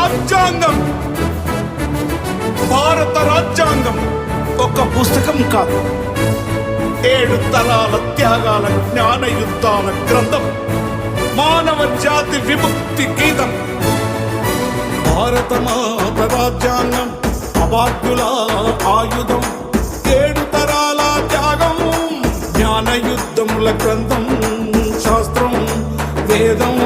రాజ్యాంగం. భారత రాజ్యాంగం ఒక పుస్తకం కాదు, 7 తరాల త్యాగాల జ్ఞాన యుద్ధాల గ్రంథం, మానవ జాతి విముక్తి గీతం. భారత మాత రాజ్యాంగం అభాగ్యుల ఆయుధం, 7 తరాల త్యాగం, జ్ఞాన యుద్ధముల గ్రంథం, శాస్త్రం వేదం